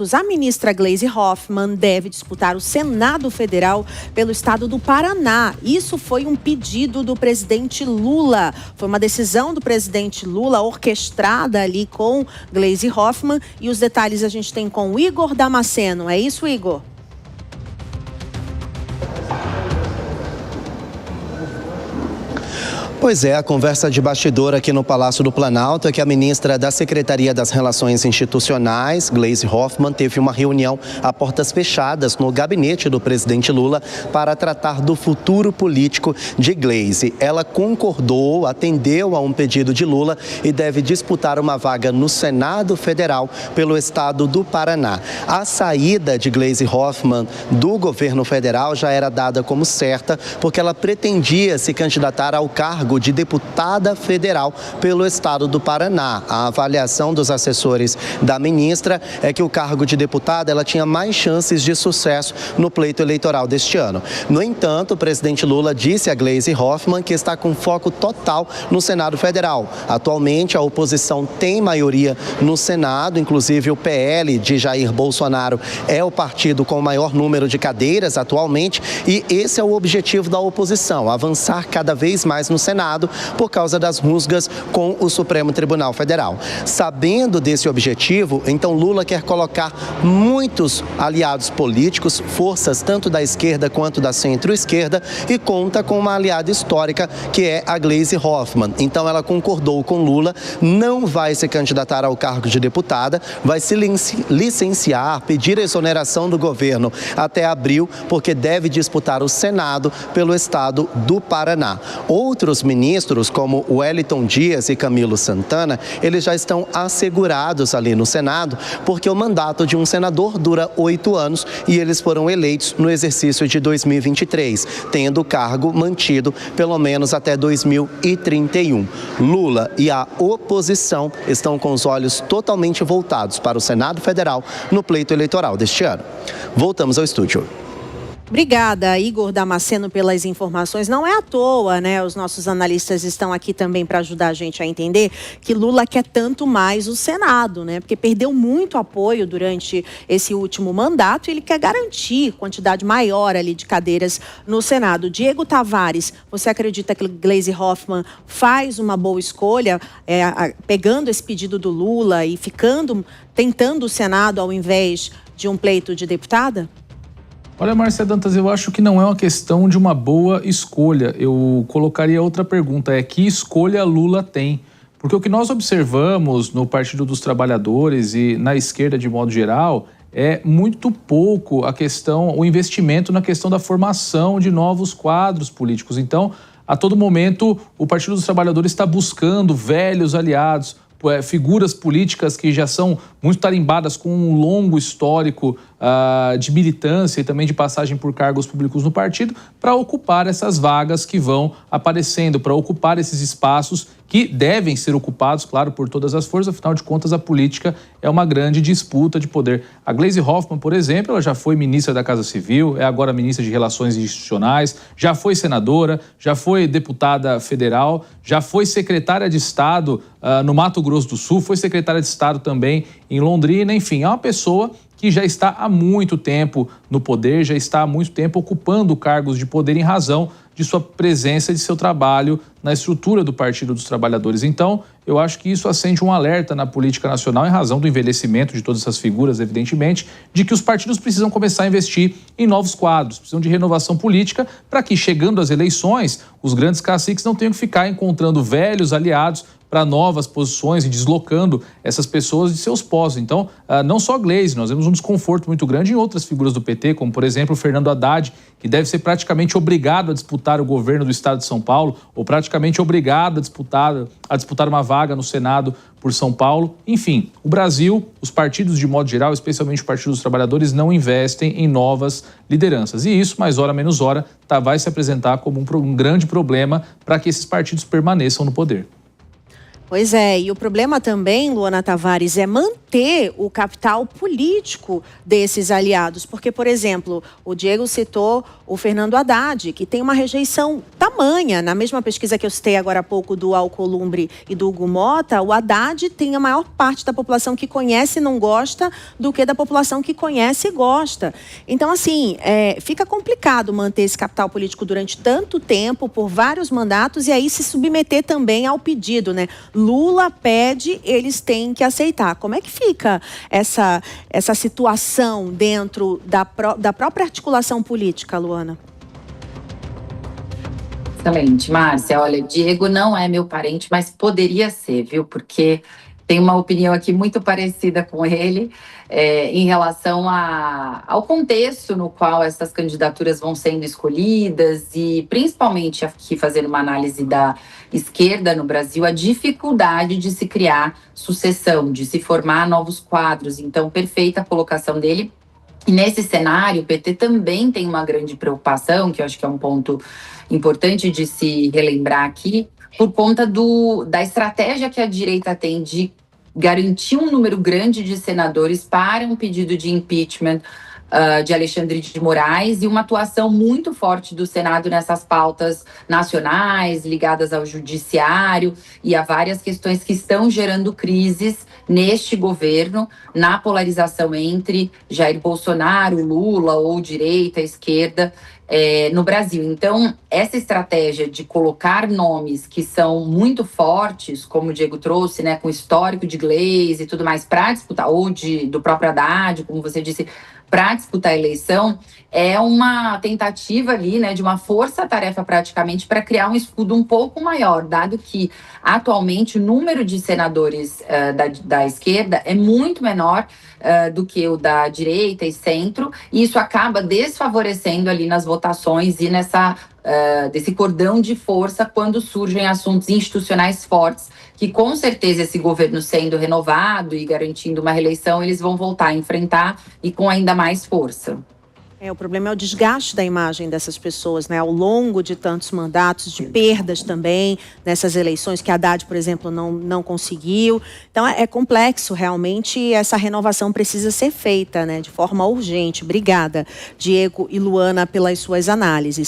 A ministra Gleisi Hoffmann deve disputar o Senado Federal pelo estado do Paraná. Isso foi um pedido do presidente Lula. Foi uma decisão do presidente Lula orquestrada ali com Gleisi Hoffmann. E os detalhes a gente tem com o Igor Damasceno. É isso, Igor? Pois é, a conversa de bastidor aqui no Palácio do Planalto é que a ministra da Secretaria das Relações Institucionais, Gleisi Hoffmann, teve uma reunião a portas fechadas no gabinete do presidente Lula para tratar do futuro político de Gleisi. Ela concordou, atendeu a um pedido de Lula e deve disputar uma vaga no Senado Federal pelo estado do Paraná. A saída de Gleisi Hoffmann do governo federal já era dada como certa, porque ela pretendia se candidatar ao cargo de deputada federal pelo estado do Paraná. A avaliação dos assessores da ministra é que o cargo de deputada ela tinha mais chances de sucesso no pleito eleitoral deste ano. No entanto, o presidente Lula disse a Gleisi Hoffmann que está com foco total no Senado Federal. Atualmente, a oposição tem maioria no Senado, inclusive o PL de Jair Bolsonaro é o partido com o maior número de cadeiras atualmente, e esse é o objetivo da oposição, avançar cada vez mais no Senado por causa das rusgas com o Supremo Tribunal Federal. Sabendo desse objetivo, então Lula quer colocar muitos aliados políticos, forças tanto da esquerda quanto da centro-esquerda, e conta com uma aliada histórica que é a Gleisi Hoffmann. Então ela concordou com Lula, não vai se candidatar ao cargo de deputada, vai se licenciar, pedir a exoneração do governo até abril, porque deve disputar o Senado pelo estado do Paraná. Outros ministros, como Wellington Dias e Camilo Santana, eles já estão assegurados ali no Senado, porque o mandato de um senador dura 8 anos e eles foram eleitos no exercício de 2023, tendo o cargo mantido pelo menos até 2031. Lula e a oposição estão com os olhos totalmente voltados para o Senado Federal no pleito eleitoral deste ano. Voltamos ao estúdio. Obrigada, Igor Damasceno, pelas informações. Não é à toa, né? Os nossos analistas estão aqui também para ajudar a gente a entender que Lula quer tanto mais o Senado, né? Porque perdeu muito apoio durante esse último mandato e ele quer garantir quantidade maior ali de cadeiras no Senado. Diego Tavares, você acredita que Gleisi Hoffmann faz uma boa escolha, pegando esse pedido do Lula e tentando o Senado ao invés de um pleito de deputada? Olha, Márcia Dantas, eu acho que não é uma questão de uma boa escolha. Eu colocaria outra pergunta, que escolha Lula tem? Porque o que nós observamos no Partido dos Trabalhadores e na esquerda de modo geral é muito pouco o investimento na questão da formação de novos quadros políticos. Então, a todo momento, o Partido dos Trabalhadores está buscando velhos aliados, figuras políticas que já são muito tarimbadas com um longo histórico de militância e também de passagem por cargos públicos no partido, para ocupar essas vagas que vão aparecendo, para ocupar esses espaços que devem ser ocupados, claro, por todas as forças. Afinal de contas, a política é uma grande disputa de poder. A Gleisi Hoffmann, por exemplo, ela já foi ministra da Casa Civil, é agora ministra de Relações Institucionais, já foi senadora, já foi deputada federal, já foi secretária de Estado no Mato Grosso do Sul, foi secretária de Estado também em Londrina. Enfim, é uma pessoa que já está há muito tempo no poder, já está há muito tempo ocupando cargos de poder em razão de sua presença e de seu trabalho na estrutura do Partido dos Trabalhadores. Então, eu acho que isso acende um alerta na política nacional, em razão do envelhecimento de todas essas figuras, evidentemente, de que os partidos precisam começar a investir em novos quadros, precisam de renovação política, para que, chegando às eleições, os grandes caciques não tenham que ficar encontrando velhos aliados para novas posições e deslocando essas pessoas de seus postos. Então, não só a Gleisi, nós vemos um desconforto muito grande em outras figuras do PT, como, por exemplo, o Fernando Haddad, que deve ser praticamente obrigado a disputar o governo do estado de São Paulo, ou praticamente obrigado a disputar uma vaga no Senado por São Paulo. Enfim, o Brasil, os partidos de modo geral, especialmente o Partido dos Trabalhadores, não investem em novas lideranças. E isso, mais hora menos hora, vai se apresentar como um grande problema para que esses partidos permaneçam no poder. Pois é, e o problema também, Luana Tavares, é manter o capital político desses aliados. Porque, por exemplo, o Diego citou o Fernando Haddad, que tem uma rejeição tamanha. Na mesma pesquisa que eu citei agora há pouco do Alcolumbre e do Hugo Mota, o Haddad tem a maior parte da população que conhece e não gosta do que da população que conhece e gosta. Então, assim, fica complicado manter esse capital político durante tanto tempo, por vários mandatos, e aí se submeter também ao pedido, né? Lula pede, eles têm que aceitar. Como é que fica essa situação dentro da própria articulação política, Luana? Excelente, Márcia. Olha, Diego não é meu parente, mas poderia ser, viu? Porque tenho uma opinião aqui muito parecida com ele em relação ao contexto no qual essas candidaturas vão sendo escolhidas e, principalmente, aqui fazendo uma análise da esquerda no Brasil, a dificuldade de se criar sucessão, de se formar novos quadros. Então, perfeita a colocação dele. E nesse cenário, o PT também tem uma grande preocupação, que eu acho que é um ponto importante de se relembrar aqui, por conta da estratégia que a direita tem de garantir um número grande de senadores para um pedido de impeachment de Alexandre de Moraes e uma atuação muito forte do Senado nessas pautas nacionais ligadas ao judiciário e a várias questões que estão gerando crises neste governo, na polarização entre Jair Bolsonaro, Lula ou direita, esquerda no Brasil. Então, essa estratégia de colocar nomes que são muito fortes, como o Diego trouxe, né, com histórico de Gleisi e tudo mais, para disputar, ou do próprio Haddad, como você disse, para disputar a eleição, é uma tentativa ali, né, de uma força-tarefa praticamente para criar um escudo um pouco maior, dado que atualmente o número de senadores da esquerda é muito menor do que o da direita e centro, e isso acaba desfavorecendo ali nas votações e desse cordão de força quando surgem assuntos institucionais fortes, que com certeza esse governo sendo renovado e garantindo uma reeleição, eles vão voltar a enfrentar e com ainda mais força. O problema é o desgaste da imagem dessas pessoas, né? Ao longo de tantos mandatos, de perdas também nessas eleições, que a Haddad, por exemplo, não conseguiu. Então, é complexo, realmente, essa renovação precisa ser feita, né? De forma urgente. Obrigada, Diego e Luana, pelas suas análises.